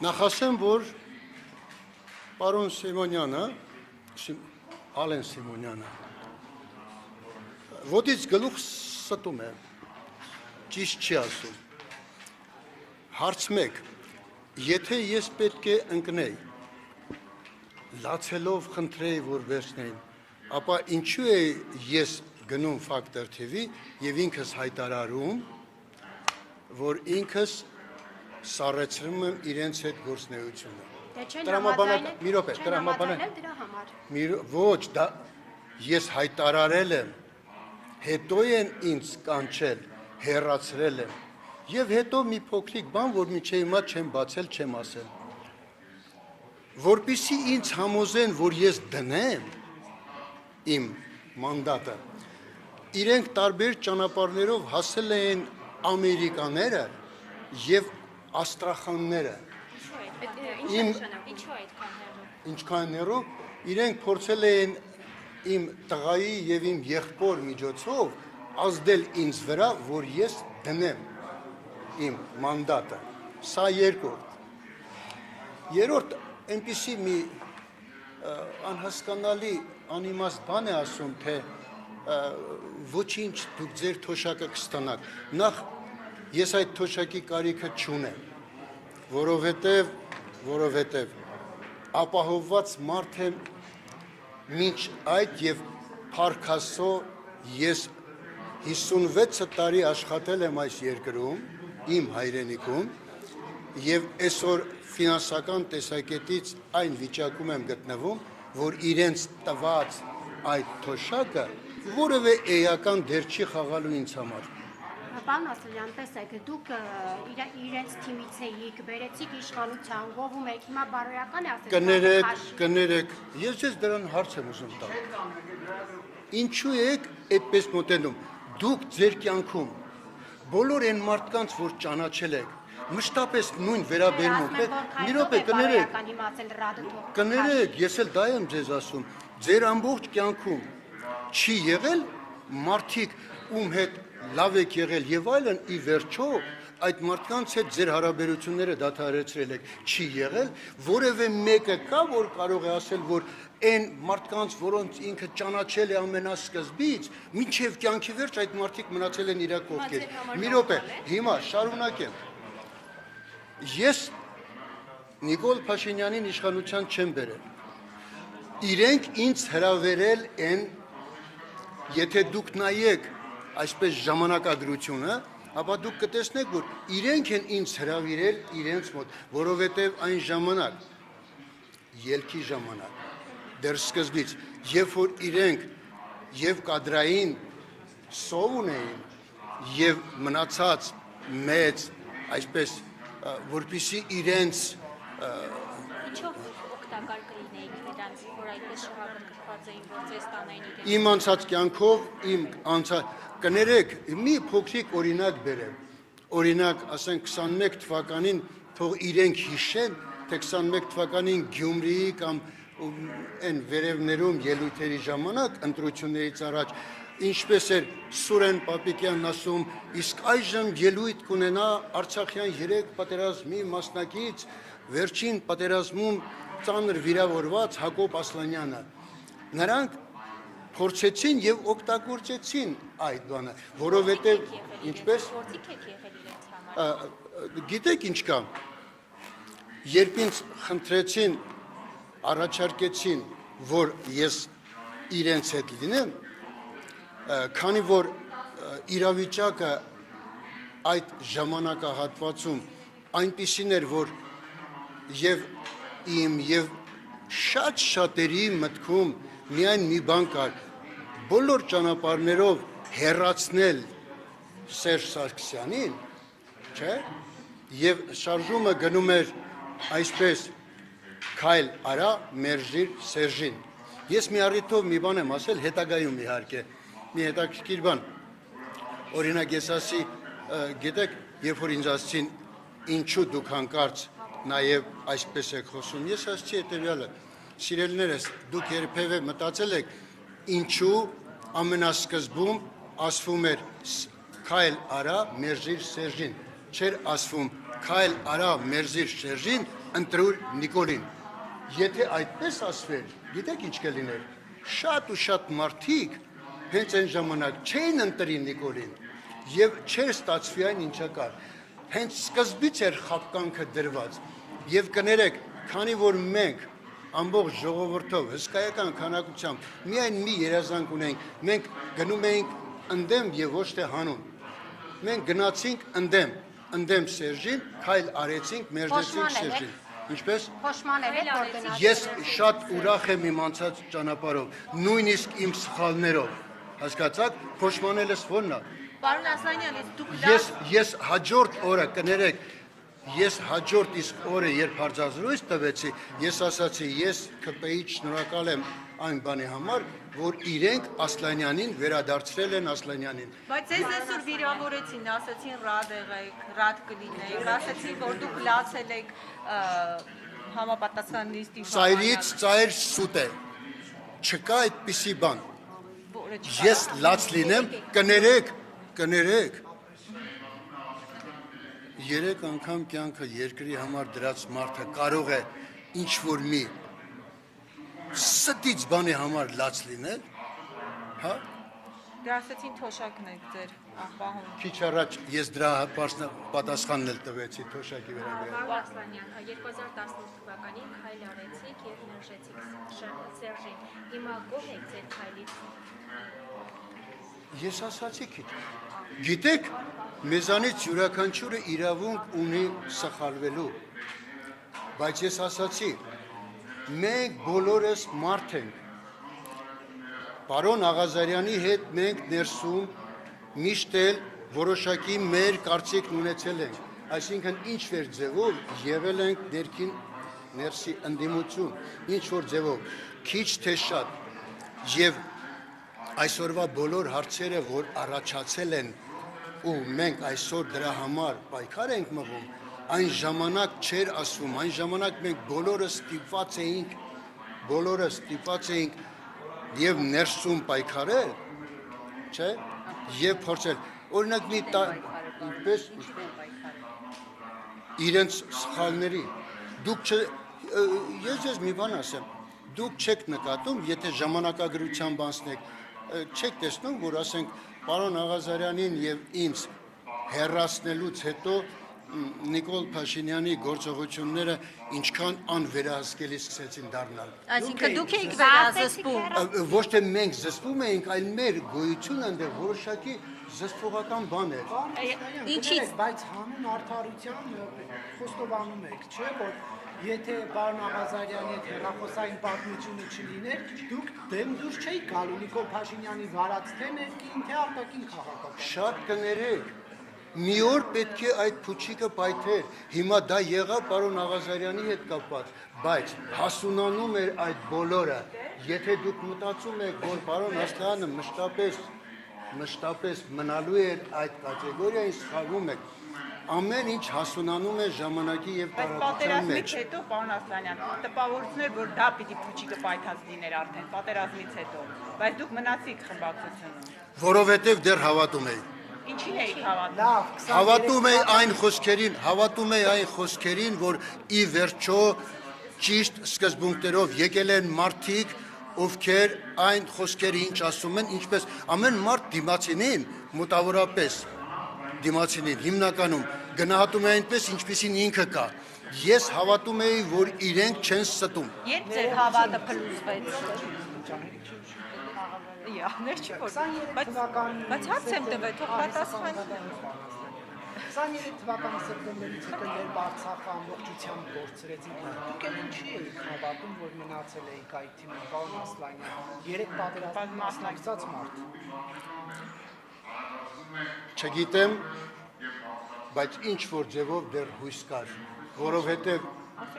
Նախասեմ, որ պարոն Սիմոնյանը, Ալեն Սիմոնյանը, ոտից գլուխ ստում է, ճիշտ չի ասում, հարց մեկ, եթե ես պետք է ընկնեի, լացելով խնդրեի, որ վերցնեին, ապա ինչու է ես գնում Factor TV և ինքս հայտարարում, որ ինքս սառեցրում եմ իրենց հետ գործնեությունը։ Ոչ, ես հայտարարել եմ, հետո են ինձ կանչել, հեռացրել եմ, և հետո մի փոքրիկ բան, որ միջև հիմա չեմ բացել, չեմ ասել։ Որպեսզի ինձ համոզեն, որ ես դնեմ իմ մանդատը, իրենք տարբեր ճանապարհներով հասել են ամերիկաները և աստրախանները։ Ինչքան հեռու, իրենք փորձել են իմ տղայի և իմ եղբոր միջոցով ազդել ինձ վրա, որ ես դնեմ իմ մանդատը։ Սա երկրորդ։ Երրորդ, այնպիսի մի անհասկանալի անիմաստ բան է ասում, թե ոչինչ դուք ձեր թոշակը կստանաք։ Նախ ես այդ թոշակի կարիքը չունեմ, որովհետև ապահովված մարդ եմ մինչ այդ և փառք Աստծո ես 56 տարի աշխատել եմ այս երկրում, իմ հայրենիքում, և այսօր ֆինանսական տեսակետից այն վիճակում եմ գտնվում, որ իրենց տված այդ թոշակը որևէ էական դեր չի խաղալու ինձ համար։ Պարոն Ասլյան, տեսեք, դուք իրենց թիմից էիք, բերեցիք իշխանության, գովում եք, հիմա բարոյական է ասել։ Կներեք, ես ձեզ դրան հարց եմ ուզում տալ։ Ինչու եք այդպես մոտենում։ Դուք ձեր կյանքում բոլոր այն մարդկանց, որ ճանաչել եք, մշտապես նույն վերաբերմունք եք, մի րոպե, կներեք, ես էլ դա եմ ձեզ ասում, ձեր ամբողջ կյանքում չի եղել մարդիկ, ում հետ լավ եք եղել և այլն, ի վերջո այդ մարդկանց հետ ձեր հարաբերությունները դադարեցրել եք, չի եղել, որևէ մեկը կա, որ կարող է ասել, որ այն մարդկանց, որոնց ինքը ճանաչել է ամենասկզբից, մինչև կյանքի վերջ այդ մարդիկ մնացել են իր կողքեր։ Մի րոպե, հիմա շարունակեմ։ Ես Նիկոլ Փաշինյանին իշխանության չեմ բերել։ Իրենք ինձ հրավերել են, եթե դուք նայեք այսպես ժամանակագրությունը, ապա դուք կտեսնեք, որ իրենք են ինձ հրավիրել իրենց մոտ, որովհետև այն ժամանակ, ելքի ժամանակ, դեռ սկզբից, երբ որ իրենք և կադրային սով ունեին, և մնացած մեծ, այսպես, որպեսզի իրենց Ինչով օգտակար կլինեիք նրանց, որ այդպես շահագրգռված էին, որ ձեզ տանային իրենց։ Իմ անցած կյանքով, կներեք, մի փոքրիկ օրինակ բերեմ, օրինակ, ասենք 21 թվականին թող իրենք հիշեն, թե 21 թվականին Գյումրիի կամ այն վերևներում ելույթերի ժամանակ, ընտրություններից առաջ, ինչպես էր Սուրեն Պապիկյանն ասում, իսկ այժմ ելույթ կունենա Արցախյան 3 պատերազմի մասնակից, վերջին պատերազմում ծանր վիրավորված Հակոբ Ասլանյանը։ Նրանք փորձեցին և օգտագործեցին այդ բանը, որովհետև ինչպես գիտեք ինչ կա, երբ ինձ խնդրեցին, առաջարկեցին, որ ես իրենց հետ լինեմ, քանի որ իրավիճակը այդ ժամանակահատվածում այնպիսին էր, որ և իմ և շատ շատերի մտքում միայն մի բան կար, բոլոր ճանապարհներով հեռացնել Սերժ Սարգսյանին, չէ, և շարժումը գնում էր այսպես, քայլ արա, մերժիր Սերժին։ Ես մի առիթով մի բան եմ ասել, հետագայում իհարկե, մի հետաքրքիր բան, օրինակ ես ասի, գիտեք, երբ որ ինձ ասեցին, ինչու դուք հանկարծ նաև այսպես եք խոսում, ես ասեցի հետևյալը, սիրելիներս, դուք երբևէ մտածել եք, ինչու ամենասկզբում ասվում էր քայլ արա, մերժիր Սերժին, չէր ասվում քայլ արա մերզիր Սերժին, ընտրուր Նիկոլին։ Եթե այդպես ասվեր, գիտեք ինչ կլիներ։ Շատ ու շատ մարդիկ հենց այն ժամանակ չէին ընտրի Նիկոլին եւ չէր ստացվի այն ինչա կար։ Հենց սկզբից էր խապկանքը դրված եւ կներեք, քանի որ մենք ամբողջ ժողովրդով հսկայական քանակությամբ միայն մի երազանք ունենք, մենք գնում էինք ընդդեմ եւ ոչ թե հանուն։ Մենք գնացինք ընդդեմ Սերժին, քայլ արեցինք, մերժեցինք Սերժին։ Ինչպես Փոշմանել եք որ գնաց։ ես շատ ուրախ եմ իմ անցած ճանապարհով, նույնիսկ իմ սխալներով։ Հասկացաք, փոշմանելս ո՞րն է։ Պարոն Ասլանյան, դուք Ես հաջորդ օրը կներեք, ես հաջորդ իսկ օրը երբ հարցազրույց տվեցի, ես ասացի, ես ԿՊ-ից շնորհակալ եմ այն բանի համար, որ իրենք Ասլանյանին վերադարձրել են Ասլանյանին։ Բայց ձեզ այսօր վիրավորեցին, ասացին ռադ եղեք, ռադ կլինեք, ասացին, որ դուք լացել եք համապատասխան նիստի Ծայրից ծայր սուտ է։ Չկա այդպիսի բան։ որը Ես լաց լինեմ, կներեք։ 3 անգամ կյանքը երկրի համար դրած մարդը կարող է ինչ որ մի ստից բանի համար լաց լինել, հա։ Դե ասացին թոշակն եք ձեր աղբահում։ Քիչ առաջ ես դրա պատասխանն էլ տվեցի թոշակի վերաբերյալ։ Պարոն Ասլանյան, 2018 թվականին քայլ արեցիք եւ մերժեցիք Սերժին։ Հիմա գոհ եք ձեր քայլից։ Ես ասացի քիչ։ Գիտեք, մեզանից յուրաքանչյուրը իրավունք ունի սխալվելու, բայց ես ասացի, մենք բոլորս մարդ ենք։ Պարոն Աղազարյանի հետ մենք ներսում միշտ էլ որոշակի մեր կարծիքն ունեցել ենք, այսինքն ինչ-որ ձևով եղել ենք ներքին ներսի ընդդիմություն, ինչ-որ ձևով, քիչ թե շատ, եւ այսօրվա բոլոր հարցերը, որ առաջացել են ու մենք այսօր դրա համար պայքար ենք մղում, այն ժամանակ չէր ասվում, այն ժամանակ մենք բոլորս ստիպված էինք եւ ներսում պայքարել, չէ, եւ փորձել։ Օրինակ մի ինչպես իրենց սխալների դուք ես ձեզ մի բան ասեմ, դուք չեք նկատում, եթե ժամանակագրությամբ անցնեք, չեք տեսնում, որ ասենք պարոն Աղազարյանին եւ ինձ հեռացնելուց հետո Նիկոլ Փաշինյանի գործողությունները ինչքան անվերահսկելի սկսեցին դառնալ։ Այսինքն դուք եք վերազսպում։ Ոչ թե մենք զսպում էինք, այլ մեր գոյությունը այնտեղ որոշակի զսպողական բան էր։ Ինչից բայց հանուն արդարության խոստովանում եք, չէ՞ որ եթե պարոն Աղազարյանի հետ հեռախոսային պատմությունը չլիներ, դուք դեմ դուրս չէիք գալու Նիկոլ Փաշինյանի վարած թե ներքին թե արտաքին քաղաքական։ Շատ կներեք։ Մի օր պետք է այդ փուչիկը պայթեր։ Հիմա դա եղավ պարոն Աղազարյանի հետ կապված, բայց հասունանում էր այդ բոլորը։ Եթե դուք մտածում եք, որ պարոն Ասլյանը մշտապես մնալու էր այդ կատեգորիային, սխալվում եք։ Ամեն ինչ հասունանում է ժամանակի եւ Բայց տարածության մեջ։ պատերազմից հետո, պարոն Ասլանյան, տպավորություն էր, որ դա պիտի փուչիկը պայթած լիներ արդեն պատերազմից հետո, բայց դուք մնացիք խմբակցությունում։ Որովհետեւ դեռ հավատում էի։ Ինչին էիք հավատում։ Լավ, Հավատում էի այն խոսքերին, որ ի վերջո ճիշտ սկզբունքներով եկել են մարդիկ, ովքեր այն խոսքերը ինչ ասում են, ինչպես ամեն մարդ դիմացինին մոտավորապես դիմացինին հիմնականում գնահատում է այնպես, ինչպեսին ինքը կա։ Ես հավատում էի, որ իրենք չեն ստում։ Երբ ձեր հավատը փլուզվեց։ Ներ չի որ։ Բայց հարց եմ տվել, թող պատասխանի։ 23 թվականի սեպտեմբերից հետո երբ Արցախը ամբողջությամբ կորցրեցին, դուք էլ ինչի եք հավատում, որ մնացել եք այդ թիմում, պարոն Ասլանյան, 3 պատերազմի մասնակցած մարդ։ Չգիտեմ, բայց ինչ որ ձևով դեռ հույս կար,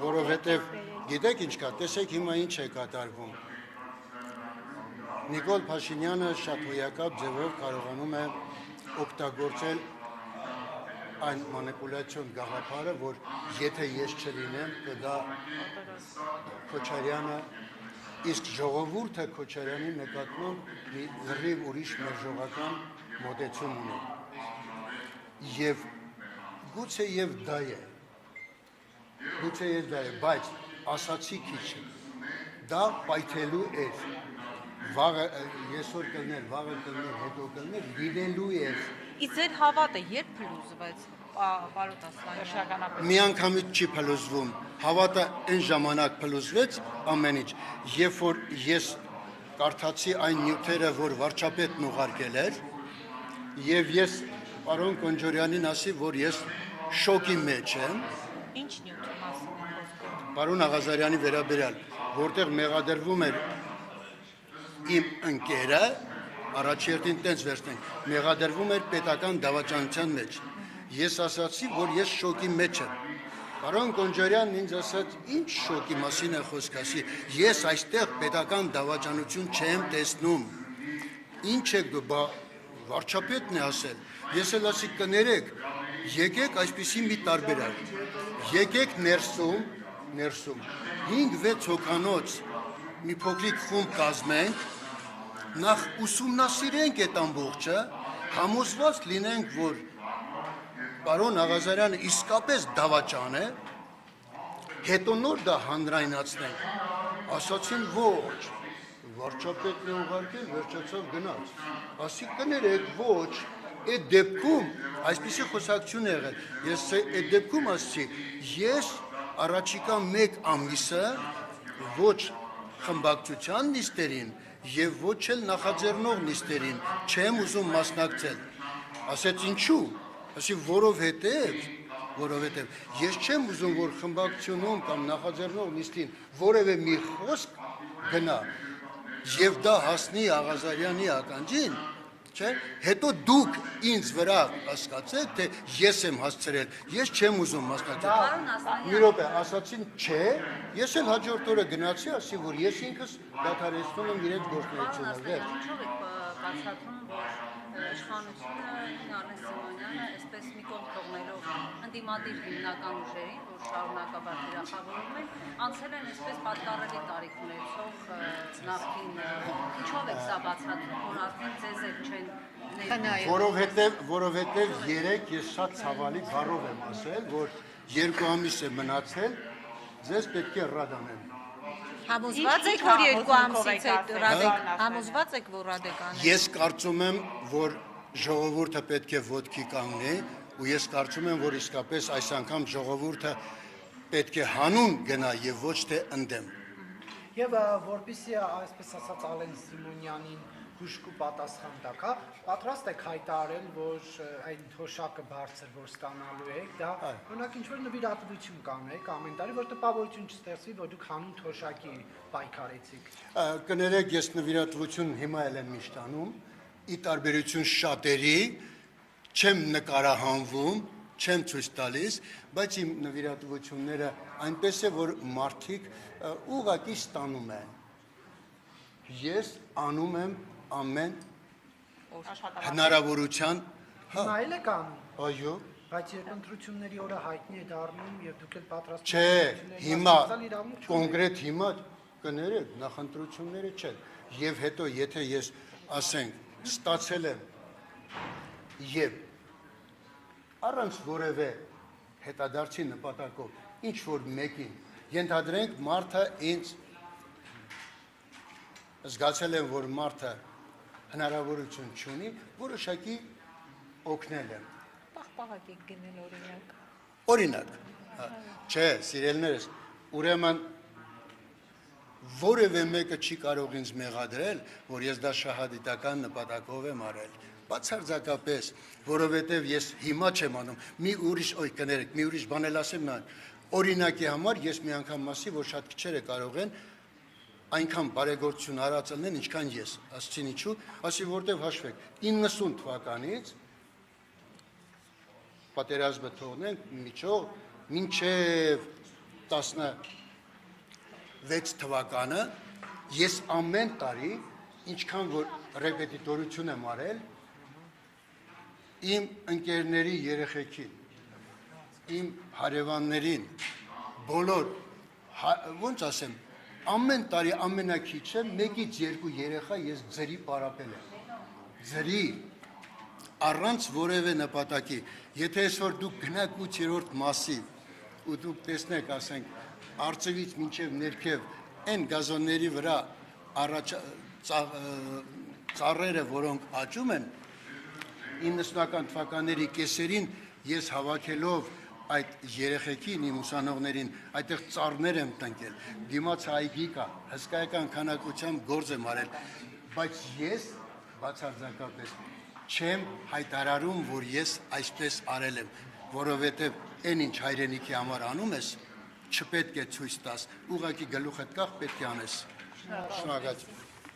որովհետև գիտեք ինչ կա, տեսեք հիմա ինչ է կատարվում։ Նիկոլ Փաշինյանը շատ հոյակապ ձևով կարողանում է օգտագործել այն մանիպուլյացիոն գաղափարը, որ եթե ես չլինեմ, դա Քոչարյանը, իսկ ժողովուրդը Քոչարյանի նկատմամբ մի լրիվ ուրիշ մերժողական մոտեցում ունի։ Եվ գուցե եւ դա է։ Գուցե եւ դա է, բայց ասացի քիչ։ Դա պայթելու էր։ Վաղը այսօր կլներ, վաղը կլներ, հետո կլներ, լինելու էր։ Իսկ ձեր հավատը երբ փլուզվեց, պարոն Ասլանյան։ Մի անգամից չի փլուզվում։ Հավատը այն ժամանակ փլուզվեց ամեն ինչ, երբ որ ես կարդացի այն նյութերը, որ վարչապետն ուղարկել էր, եւ ես պարոն Կոնջորյանին ասի, որ ես շոկի մեջ եմ, Ինչ նյութի մասին է խոսքը։ պարոն Աղազարյանի վերաբերյալ, որտեղ մեղադրվում էր իմ ընկերը, առաջերտին տենց վերցնենք, մեղադրվում էր պետական դավաճանության մեջ։ Ես ասացի, որ ես շոկի մեջ եմ։ Պարոն Կոնջարյանն ինձ ասաց, ինչ շոկի մասին է խոսք, ասի, ես այստեղ պետական դավաճանություն չեմ տեսնում։ Ինչ եք դու, բա վարչապետն է ասել։ Ես էլ ասի կներեք, եկեք այսպիսի մի տարբերակ։ Եկեք ներսում 5-6 հոգանոց մի փոքրիկ խումբ կազմենք, նախ ուսումնասիրենք այդ ամբողջը, համոզված լինենք, որ պարոն Աղազարյանը իսկապես դավաճան է, հետո նոր դա հանրայնացնենք։ Ասացին ոչ, վարչապետն է ուղարկել, վերջացավ գնաց։ Ասի կներեք, ոչ, այդ դեպքում այսպիսի խոսակցություն է եղել։ Ես այդ դեպքում ասացի, ես առաջիկա 1 ամիսը ոչ խմբակցության նիստերին եւ ոչ էլ նախաձեռնող նիստերին չեմ ուզում մասնակցել։ Ասեց ինչու։ Ասի որովհետեւ ես չեմ ուզում, որ խմբակցությունում կամ նախաձեռնող նիստին որևէ մի խոսք գնա եւ դա հասնի Աղազարյանի ականջին, չէ՞։ Հետո դուք ինձ վրա հասկացեք, թե ես եմ հասցրել, ես չեմ ուզում մասնակցել։ Մի րոպե, ասացին չէ, ես էլ հաջորդ օրը գնացի, ասի, որ ես ինքս դադարեցնում եմ իրենց գործունեությունը, վերջ։ Ինչով եք բացատրում, որ իշխանությունը Արմեն Սիմոնյանը այսպես մի կողմ թողնելով ընդդիմադիր հիմնական ուժերին, որ շարունակաբար թիրախավորում են, անցել են այսպես պատկառելի տարիք ունեցող նախկին, ինչով եք սա բացատրում, որ արդեն ձեզ էլ չեն Որովհետև երեք ես շատ ցավալի բառով եմ ասել, որ 2 ամիս է մնացել, ձեզ պետք է ռադանեմ։ Համոզված եք, որ 2 ամսից հետո համոզված եք, որ ռադեկան է։ Ես կարծում եմ, որ ժողովուրդը պետք է ոտքի կանգնի, ու ես կարծում եմ, որ իսկապես այս անգամ ժողովուրդը պետք է հանուն գնա եւ ոչ թե ընդդեմ։ Եվ որպեսզի այսպես ասած Ալեն Սիմոնյանին հուշկու պատասխան տակ, պատրաստ եք հայտարարել, որ այն թոշակը բարձր, որ ստանալու եք, դա օրինակ ինչ-որ նվիրատվություն կանեք ամեն տարի, որ տպավորություն չստեղծվի, որ դուք հանուն թոշակի պայքարեցիք։ Կներեք, ես նվիրատվություն հիմա էլ եմ միշտ անում, ի տարբերություն շատերի, չեմ նկարահանվում, չեմ ցույց տալիս, բայց իմ նվիրատվությունները այնպես է, որ մարդիկ ուղղակի ստանում են։ Ես անում եմ ամեն հնարավորության, Հիմա էլ եք անում, այո, բայց երբ ընտրությունների օրը հայտնի է դառնում եւ դուք էլ պատրաստ չէ, հիմա կոնկրետ հիմա կներեք, նախընտրությունները չեն, եւ հետո եթե ես ասենք, ստացել եմ եւ առանց որևէ հետադարձի նպատակով ինչ որ մեկին ենթադրենք մարդը ինձ զգացել եմ, որ մարդը հնարավորություն չունի, որոշակի օգնել եմ։ Պաղպաղակ եք գնել օրինակ։ Օրինակ, չէ, սիրելիներս, ուրեմն որևէ մեկը չի կարող ինձ մեղադրել, որ ես դա շահադիտական նպատակով եմ արել։ Բացարձակապես, որովհետև ես հիմա չեմ անում, մի ուրիշ բան էլ ասեմ նա, օրինակի համար ես մի անգամ ասի, որ շատ քիչերը կարող են այնքան բարեգործություն հարացնեն, ինչքան ես, ասցին ինչու, ասի որտև հաշվեք, 90 թվականից, պատերազմը թողնենք, միջով, մինչև 16 թվականը, ես ամեն տարի, ինչքան որ ռեպետիտորություն եմ արել, իմ ընկերների երեխեքին, իմ հարևաններին, բոլոր, ոնց ասեմ, ամեն տարի ամենակիչը 1-2 երեխա ես ձրի պարապել եմ, ձրի, առանց որևէ նպատակի։ Եթե այսօր դուք գնաք 8-րդ մասի ու դուք տեսնեք, ասենք, արծիվից մինչև ներքև այն գազոնների վրա ծառերը, որոնք աճում են, 90-ական թվականների կեսերին ես հավաքելով այդ երեխեքին, իմ ուսանողներին, այդտեղ ծառներ եմ տնկել, դիմաց այգի կա, հսկայական քանակությամբ գործ եմ արել, բայց ես բացարձակապես չեմ հայտարարում, որ ես այսպես արել եմ, որովհետև այն ինչ հայրենիքի համար անում ես, չպետք է ցույց տաս, ուղղակի գլուխդ կախ պետք է անես։ Շնորհակալություն։